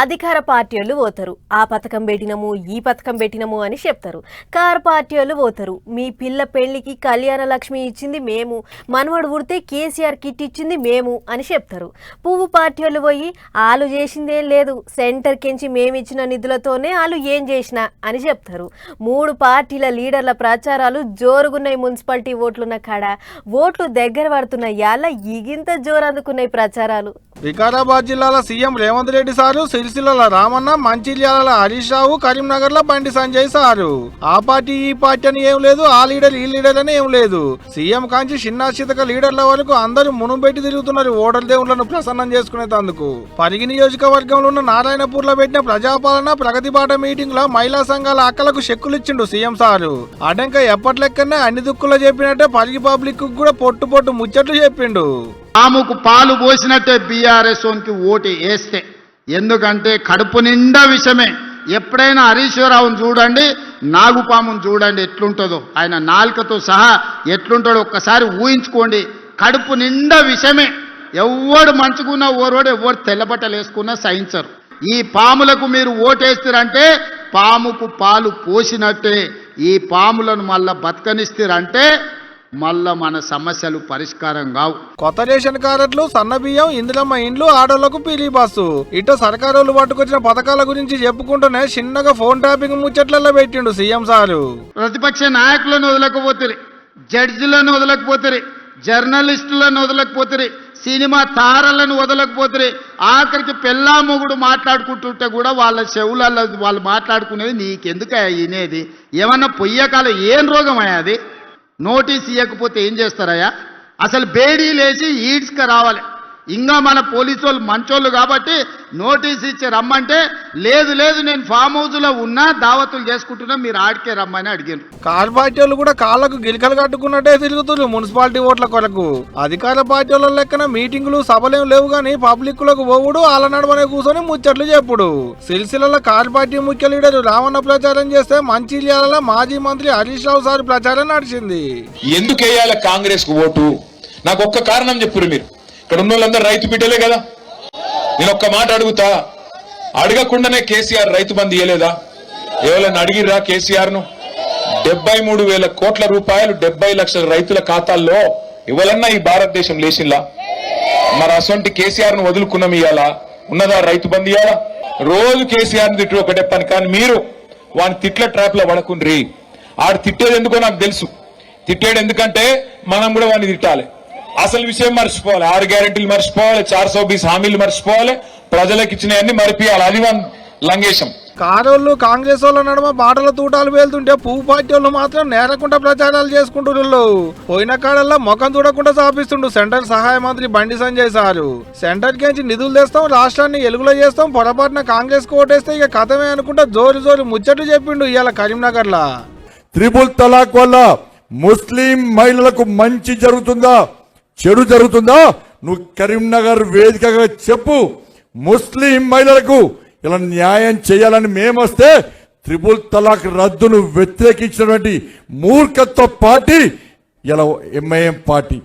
అధికార పార్టీ వాళ్ళు పోతారు. ఆ పథకం పెట్టినము, ఈ పథకం పెట్టినము అని చెప్తారు. కారు పార్టీ వాళ్ళు పోతారు. మీ పిల్ల పెళ్లికి కళ్యాణ లక్ష్మి ఇచ్చింది మేము, మనవడు పుడితే కేసీఆర్ కిట్ ఇచ్చింది మేము అని చెప్తారు. పువ్వు పార్టీ వాళ్ళు పోయి వాళ్ళు చేసిందేం లేదు, సెంటర్ కించి మేమిచ్చిన నిధులతోనే వాళ్ళు ఏం చేసినా అని చెప్తారు. మూడు పార్టీల లీడర్ల ప్రచారాలు జోరుగున్నాయి. మున్సిపాలిటీ ఓట్లున్న కాడ ఓట్లు దగ్గర పడుతున్న యాళ్ళ ఇగింత జోరు అందుకున్నాయి ప్రచారాలు. వికారాబాద్ జిల్లాల సీఎం రేవంత్ రెడ్డి సారు, సిరిసిల్ల రామన్న, మంచిర్యాల హరీష్ రావు, కరీంనగర్ లో బండి సంజయ్ సారు. ఆ పార్టీ ఈ పార్టీ అని ఏం లేదు, ఆ లీడర్ ఈ లీడర్ అని ఏం లేదు. సీఎం కాంచి చిన్న చితక లీడర్ల వరకు అందరూ మునుపెట్టి తిరుగుతున్నారు ఓటర్ల దేవుళ్లను ప్రసన్నం చేసుకునేందుకు. పరిగి నియోజకవర్గంలో ఉన్న నారాయణపూర్ లో పెట్టిన ప్రజాపాలన ప్రగతి బాట మీటింగ్ లో మహిళా సంఘాల అక్కలకు చెక్కులు ఇచ్చిండు సీఎం సారు. అడంక ఎప్పట్లెక్కనే అన్ని దుక్కులో చెప్పినట్టే పరిగి పబ్లిక్ కూడా పొట్టు పొట్టు ముచ్చట్లు చెప్పిండు. పాముకు పాలు పోసినట్టే బీఆర్ఎస్ కి ఓటు వేస్తే, ఎందుకంటే కడుపు నిండా విషమే. ఎప్పుడైనా హరీశ్వరరావును చూడండి, నాగుపామును చూడండి ఎట్లుంటుందో, ఆయన నాలుకతో సహా ఎట్లుంటాడో ఒక్కసారి ఊహించుకోండి. కడుపు నిండా విషమే. ఎవడు మంచుకున్నా ఓరోడు, ఎవడు తెల్లబట్టలు వేసుకున్నా సహించరు. ఈ పాములకు మీరు ఓటేస్తారంటే పాముకు పాలు పోసినట్టే. ఈ పాములను మళ్ళా బతకనిస్తారంటే మళ్ళా మన సమస్యలు పరిష్కారం కావు. కొత్త రేషన్ కార్డులు, సన్న బియ్యం, ఇందిరమ్మ ఇండ్లు, ఆడోళ్లకు పీలీ బస్సు, ఇటు సర్కారోళ్ళు పట్టుకొచ్చిన పథకాల గురించి చెప్పుకుంటూనే చిన్నగా ఫోన్ ట్యాపింగ్ ముచ్చట్లలో పెట్టిండు సీఎం సారు. ప్రతిపక్ష నాయకులను వదలకపోతే, జడ్జిలను వదలకపోతే, జర్నలిస్టులను వదలకపోతే, సినిమా తారలను వదలకపోతే, ఆఖరికి పెళ్ళా మొగుడు మాట్లాడుకుంటుంటే కూడా వాళ్ళ చెవులలో వాళ్ళు మాట్లాడుకునేది నీకెందుకు వినేది? ఏమన్నా పొయ్యకాల ఏం రోగం అయ్యాది? నోటీస్ ఇవ్వకపోతే ఏం చేస్తారయ్యా? అసలు బేడీలేసి ఈడ్స్కి రావాలి. ఇంకా మన పోలీసు వాళ్ళు మంచోళ్ళు కాబట్టి నోటీస్ ఇచ్చి రమ్మంటే లేదు లేదు నేను ఫామ్ హౌస్ లో ఉన్నా, దావతులు చేసుకుంటున్నా, మీరు ఆడికే రమ్మని అడిగారు. కార్ పార్టీ వాళ్ళు కూడా కాళ్ళకు గిలికలు కట్టుకున్నట్టే తిరుగుతున్నారు మున్సిపాలిటీ ఓట్ల కొరకు. అధికార పార్టీ వాళ్ళ లెక్కన మీటింగులు సభలేం లేవు గానీ పబ్లిక్ లకు పోవుడు, వాళ్ళ నడవనే కూర్చొని ముచ్చట్లు చెప్పుడు. సిరిసిల్ల కార్ పార్టీ ముఖ్య లీడర్ రామన్న ప్రచారం చేస్తే మంచిర్యాల మాజీ మంత్రి హరీష్ రావు సార్ ప్రచారం నడిచింది. ఎందుకు వేయాలి కాంగ్రెస్ కు ఓటు? నాకు ఒక్క కారణం చెప్పురు. మీరు ఇక్కడ ఉన్న వాళ్ళందరూ రైతు బిడ్డలే కదా. నేను ఒక్క మాట అడుగుతా, అడగకుండానే కేసీఆర్ రైతు బంధు ఇయ్యలేదా? ఎవరైనా అడిగిర్రా కేసీఆర్ ను? 73,000 కోట్ల రూపాయలు 70 లక్షల రైతుల ఖాతాల్లో ఎవరన్నా ఈ భారతదేశం లేచిల్లా? మరి అసొంటి కేసీఆర్ ను వదులుకున్నాం ఇయ్యాలా? ఉన్నదా రైతు బంధు ఇయ్యాలా? రోజు కేసీఆర్ ని తిట్టు ఒకటే పని, కానీ మీరు వాని తిట్ల ట్రాప్ లో పడకుండ్రి. ఆడు తిట్టేది ఎందుకో నాకు తెలుసు. తిట్టేది ఎందుకంటే మనం కూడా వాడిని తిట్టాలి. అసలు విషయం మర్చిపోవాలి. 6 గ్యారెంటీలు మర్చిపోవాలి, 420 హామీలు మర్చిపోవాలి, ప్రజలకు ఇచ్చినవన్నీ మరిపియాలి. అది లంగేశం. కారోళ్ళు కాంగ్రెస్ వాళ్ళ నడుమ బాటల తూటాలు వెళ్తుంటే పువ్వు పార్టీ వాళ్ళు మాత్రం నేరకుండా ప్రచారాలు చేసుకుంటున్నారు. పోయిన కాడల్లో ముఖం చూడకుండా సాపిస్తుండు సెంటర్ సహాయ మంత్రి బండి సంజయ్ సారు. సెంటర్ కించి నిధులు తెస్తాం, రాష్ట్రాన్ని ఎలుగులో చేస్తాం, పొరపాటున కాంగ్రెస్ కు ఓటేస్తే ఇక కథమే అనుకుంటా జోరు జోరు ముచ్చట్లు చెప్పిండు ఇవాళ కరీంనగర్ లా. త్రిపుల్ తలాక్ వల్ల ముస్లిం మహిళలకు మంచి జరుగుతుందా, చెడు జరుగుతుందా? నువ్వు కరీంనగర్ వేదికగా చెప్పు. ముస్లిం మహిళలకు ఇలా న్యాయం చేయాలని మేమొస్తే త్రిపుల్ తలాక్ రద్దును వ్యతిరేకించినటువంటి మూర్ఖత్వ పార్టీ ఇలా ఎంఐఎం పార్టీ.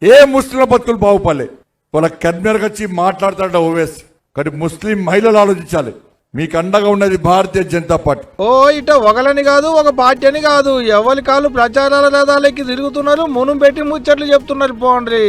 ఏ ముస్లింల బతుకులు బాగుపడలే. వాళ్ళ కరీంనగర్కి వచ్చి మాట్లాడుతాడ ఓవేసి. కానీ ముస్లిం మహిళలు ఆలోచించాలి. మీకు అండగా ఉన్నది భారతీయ జనతా పార్టీ. ఓ ఇట ఒకలని కాదు, ఒక పార్టీ అని కాదు, ఎవరి కాళ్ళు ప్రచారాల రథాలకి తిరుగుతున్నారు, మును పెట్టి ముచ్చట్లు చెప్తున్నారు పోండ్రి.